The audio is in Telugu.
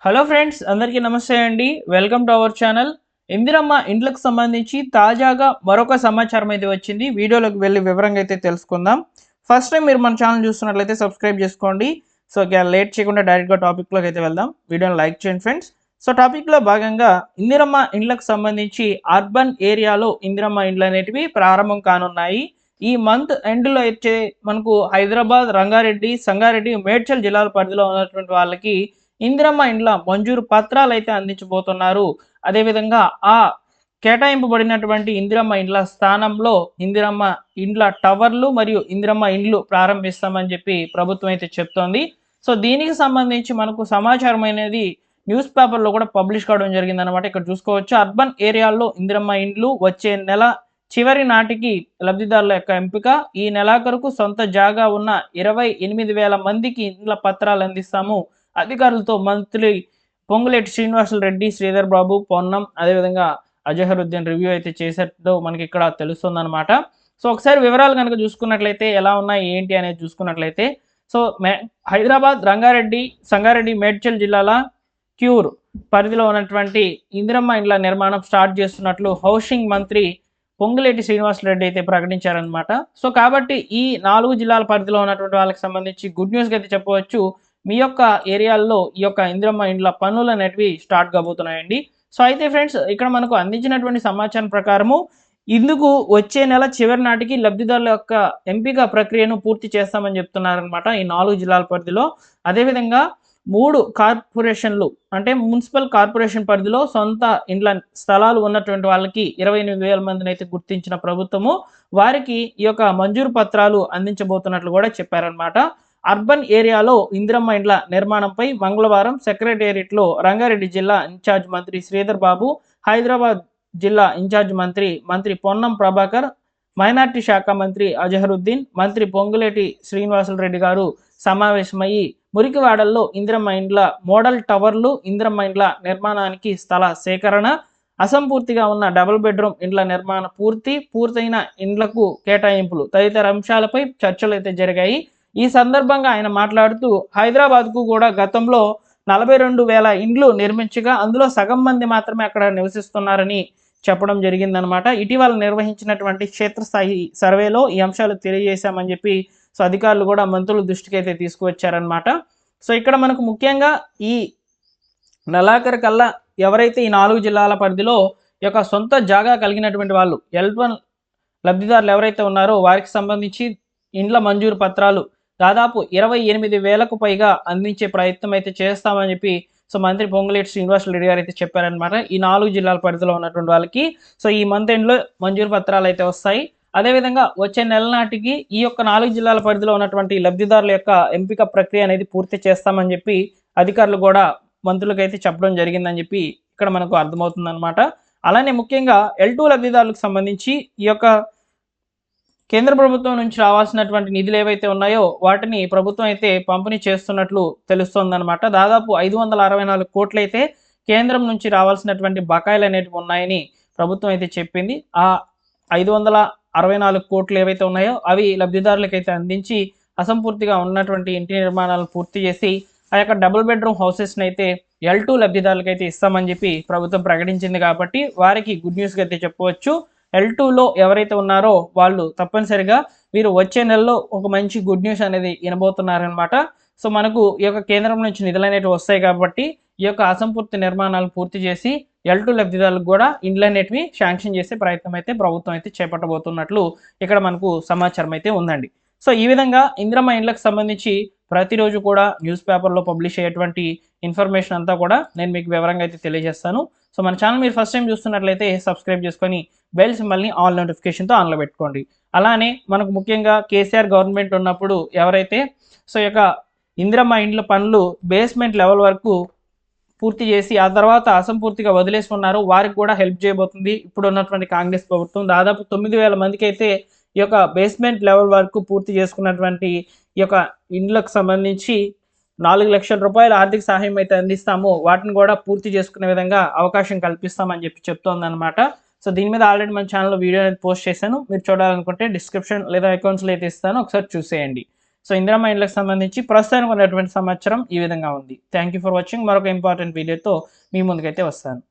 హలో ఫ్రెండ్స్, అందరికీ నమస్తే అండి. Welcome to our channel. Indiramma ఇండ్లకు సంబంధించి తాజాగా మరొక సమాచారం అయితే వచ్చింది. వీడియోలోకి వెళ్ళి వివరంగా అయితే తెలుసుకుందాం. ఫస్ట్ టైం మీరు మన ఛానల్ చూస్తున్నట్లయితే సబ్స్క్రైబ్ చేసుకోండి. సో ఇక లేట్ చేయకుండా డైరెక్ట్గా టాపిక్లోకి అయితే వెళ్దాం. వీడియోని లైక్ చేయండి ఫ్రెండ్స్. సో టాపిక్లో భాగంగా ఇందిరమ్మ ఇండ్లకు సంబంధించి అర్బన్ ఏరియాలో ఇందిరమ్మ ఇండ్లు అనేటివి ప్రారంభం కానున్నాయి. ఈ మంత్ ఎండ్లో అయితే మనకు హైదరాబాద్, రంగారెడ్డి, సంగారెడ్డి, మేడ్చల్ జిల్లాల పరిధిలో ఉన్నటువంటి వాళ్ళకి ఇందిరమ్మ ఇండ్ల మంజూరు పత్రాలు అయితే అందించబోతున్నారు. అదేవిధంగా ఆ కేటాయింపబడినటువంటి ఇందిరమ్మ ఇండ్ల స్థానంలో ఇందిరమ్మ ఇండ్ల టవర్లు మరియు ఇందిరమ్మ ఇండ్లు ప్రారంభిస్తామని చెప్పి ప్రభుత్వం అయితే చెప్తోంది. సో దీనికి సంబంధించి మనకు సమాచారం అనేది న్యూస్ పేపర్లో కూడా పబ్లిష్ కావడం జరిగిందనమాట. ఇక్కడ చూసుకోవచ్చు, అర్బన్ ఏరియాల్లో ఇందిరమ్మ ఇండ్లు వచ్చే నెల చివరి నాటికి లబ్ధిదారుల యొక్క ఎంపిక. ఈ నెలాఖరుకు సొంత జాగా ఉన్న 28,000 మందికి ఇండ్ల పత్రాలు అందిస్తాము. అధికారులతో మంత్రి పొంగులేటి శ్రీనివాసులు రెడ్డి, శ్రీధర్ బాబు, పొన్నం, అదేవిధంగా అజహరుద్దీన్ రివ్యూ అయితే చేసేట్టు మనకి ఇక్కడ తెలుస్తుందన్నమాట. సో ఒకసారి వివరాలు కనుక చూసుకున్నట్లయితే ఎలా ఉన్నాయి ఏంటి అనేది చూసుకున్నట్లయితే, సో హైదరాబాద్, రంగారెడ్డి, సంగారెడ్డి, మేడ్చల్ జిల్లాల క్యూర్ పరిధిలో ఉన్నటువంటి ఇందిరమ్మ ఇండ్ల నిర్మాణం స్టార్ట్ చేస్తున్నట్లు హౌసింగ్ మంత్రి పొంగులేటి శ్రీనివాసులు రెడ్డి అయితే ప్రకటించారనమాట. సో కాబట్టి ఈ 4 జిల్లాల పరిధిలో ఉన్నటువంటి వాళ్ళకి సంబంధించి గుడ్ న్యూస్గా అయితే చెప్పవచ్చు. మీ యొక్క ఏరియాల్లో ఈ యొక్క ఇందిరమ్మ ఇండ్ల పనులు అనేటివి స్టార్ట్ కాబోతున్నాయండి. సో అయితే ఫ్రెండ్స్, ఇక్కడ మనకు అందించినటువంటి సమాచారం ప్రకారము ఇందుకు వచ్చే నెల చివరి నాటికి లబ్ధిదారుల యొక్క ఎంపిక ప్రక్రియను పూర్తి చేస్తామని చెప్తున్నారనమాట ఈ 4 జిల్లాల పరిధిలో. అదేవిధంగా 3 కార్పొరేషన్లు అంటే మున్సిపల్ కార్పొరేషన్ పరిధిలో సొంత ఇండ్ల స్థలాలు ఉన్నటువంటి వాళ్ళకి 28,000 మందిని అయితే గుర్తించిన ప్రభుత్వము వారికి ఈ యొక్క మంజూరు పత్రాలు అందించబోతున్నట్లు కూడా చెప్పారనమాట. అర్బన్ ఏరియాలో ఇందిరమ్మ ఇండ్ల నిర్మాణంపై మంగళవారం సెక్రటేరియట్లో రంగారెడ్డి జిల్లా ఇన్ఛార్జ్ మంత్రి శ్రీధర్ బాబు, హైదరాబాద్ జిల్లా ఇన్ఛార్జ్ మంత్రి పొన్నం ప్రభాకర్, మైనార్టీ శాఖ మంత్రి అజహరుద్దీన్, మంత్రి పొంగులేటి శ్రీనివాసులు రెడ్డి గారు సమావేశమయ్యి మురికివాడల్లో ఇందిరమ్మ ఇండ్ల మోడల్ టవర్లు, ఇందిరమ్మ ఇండ్ల నిర్మాణానికి స్థల సేకరణ, అసంపూర్తిగా ఉన్న డబుల్ బెడ్రూమ్ ఇండ్ల నిర్మాణ పూర్తయిన ఇండ్లకు కేటాయింపులు తదితర అంశాలపై చర్చలు అయితే జరిగాయి. ఈ సందర్భంగా ఆయన మాట్లాడుతూ హైదరాబాద్కు కూడా గతంలో 42,000 ఇండ్లు నిర్మించగా అందులో సగం మంది మాత్రమే అక్కడ నివసిస్తున్నారని చెప్పడం జరిగిందనమాట. ఇటీవల నిర్వహించినటువంటి క్షేత్రస్థాయి సర్వేలో ఈ అంశాలు తెలియజేశామని చెప్పి సో అధికారులు కూడా మంత్రుల దృష్టికి అయితే తీసుకువచ్చారనమాట. సో ఇక్కడ మనకు ముఖ్యంగా ఈ నెలాఖరు కల్లా ఎవరైతే ఈ 4 జిల్లాల పరిధిలో ఈ యొక్క సొంత జాగా కలిగినటువంటి వాళ్ళు L1 లబ్ధిదారులు ఎవరైతే ఉన్నారో వారికి సంబంధించి ఇండ్ల మంజూరు పత్రాలు దాదాపు 28,000కు పైగా అందించే ప్రయత్నం అయితే చేస్తామని చెప్పి సో మంత్రి పొంగులేటి శ్రీనివాసులు రెడ్డి గారు అయితే చెప్పారనమాట. ఈ 4 జిల్లాల పరిధిలో ఉన్నటువంటి వాళ్ళకి సో ఈ మంత్ ఎండ్లో మంజూరు పత్రాలు అయితే వస్తాయి. అదేవిధంగా వచ్చే నెల నాటికి ఈ యొక్క 4 జిల్లాల పరిధిలో ఉన్నటువంటి లబ్ధిదారుల యొక్క ఎంపిక ప్రక్రియ అనేది పూర్తి చేస్తామని చెప్పి అధికారులు కూడా మంత్రులకైతే చెప్పడం జరిగిందని చెప్పి ఇక్కడ మనకు అర్థమవుతుందన్నమాట. అలానే ముఖ్యంగా L2 లబ్ధిదారులకు సంబంధించి ఈ యొక్క కేంద్ర ప్రభుత్వం నుంచి రావాల్సినటువంటి నిధులు ఏవైతే ఉన్నాయో వాటిని ప్రభుత్వం అయితే పంపిణీ చేస్తున్నట్లు తెలుస్తోందనమాట. దాదాపు 564 కోట్లు అయితే కేంద్రం నుంచి రావాల్సినటువంటి బకాయిలు అనేటివి ఉన్నాయని ప్రభుత్వం అయితే చెప్పింది. ఆ 564 కోట్లు ఏవైతే ఉన్నాయో అవి లబ్ధిదారులకైతే అందించి అసంపూర్తిగా ఉన్నటువంటి ఇంటి నిర్మాణాలను పూర్తి చేసి ఆ యొక్క డబుల్ బెడ్రూమ్ హౌసెస్ని అయితే L2 లబ్ధిదారులకైతే ఇస్తామని చెప్పి ప్రభుత్వం ప్రకటించింది. కాబట్టి వారికి గుడ్ న్యూస్గా అయితే చెప్పవచ్చు. L2లో ఎవరైతే ఉన్నారో వాళ్ళు తప్పనిసరిగా వీరు వచ్చే నెలలో ఒక మంచి గుడ్ న్యూస్ అనేది వినబోతున్నారనమాట. సో మనకు ఈ యొక్క కేంద్రం నుంచి నిధులు అనేవి వస్తాయి కాబట్టి ఈ యొక్క అసంపూర్తి నిర్మాణాలు పూర్తి చేసి L2 లబ్ధిదారులకు కూడా ఇండ్లు అనేటివి శాంక్షన్ చేసే ప్రయత్నం అయితే ప్రభుత్వం అయితే చేపట్టబోతున్నట్లు ఇక్కడ మనకు సమాచారం అయితే ఉందండి. సో ఈ విధంగా ఇందిరమ్మ ఇండ్లకు సంబంధించి ప్రతిరోజు కూడా న్యూస్ పేపర్లో పబ్లిష్ అయ్యేటువంటి ఇన్ఫర్మేషన్ అంతా కూడా నేను మీకు వివరంగా అయితే తెలియజేస్తాను. సో మన ఛానల్ మీరు ఫస్ట్ టైం చూస్తున్నట్లయితే సబ్స్క్రైబ్ చేసుకొని బెల్ సింబల్ని ఆల్ నోటిఫికేషన్తో ఆన్లో పెట్టుకోండి. అలానే మనకు ముఖ్యంగా కేసీఆర్ గవర్నమెంట్ ఉన్నప్పుడు ఎవరైతే సో యొక్క ఇందిరమ్మ ఇండ్ల పనులు బేస్మెంట్ లెవెల్ వరకు పూర్తి చేసి ఆ తర్వాత అసంపూర్తిగా వదిలేసి ఉన్నారో వారికి కూడా హెల్ప్ చేయబోతుంది ఇప్పుడు ఉన్నటువంటి కాంగ్రెస్ ప్రభుత్వం. దాదాపు 9,000 మందికి అయితే ఈ యొక్క బేస్మెంట్ లెవెల్ వరకు పూర్తి చేసుకున్నటువంటి ఈ యొక్క ఇండ్లకు సంబంధించి 4 లక్షల రూపాయల ఆర్థిక సహాయం అయితే అందిస్తాము. వాటిని కూడా పూర్తి చేసుకునే విధంగా అవకాశం కల్పిస్తామని చెప్పి చెప్తోందనమాట. సో దీని మీద ఆల్రెడీ మన ఛానల్లో వీడియో అనేది పోస్ట్ చేశాను. మీరు చూడాలనుకుంటే డిస్క్రిప్షన్ లేదా అకౌంట్స్లో అయితే ఇస్తాను, ఒకసారి చూసేయండి. సో ఇందిరమ్మ ఇండ్లకు సంబంధించి ప్రస్తుతానికి ఉన్నటువంటి సమాచారం ఈ విధంగా ఉంది. Thank you for watching. మరొక ఇంపార్టెంట్ వీడియోతో మీ ముందుకైతే వస్తాను.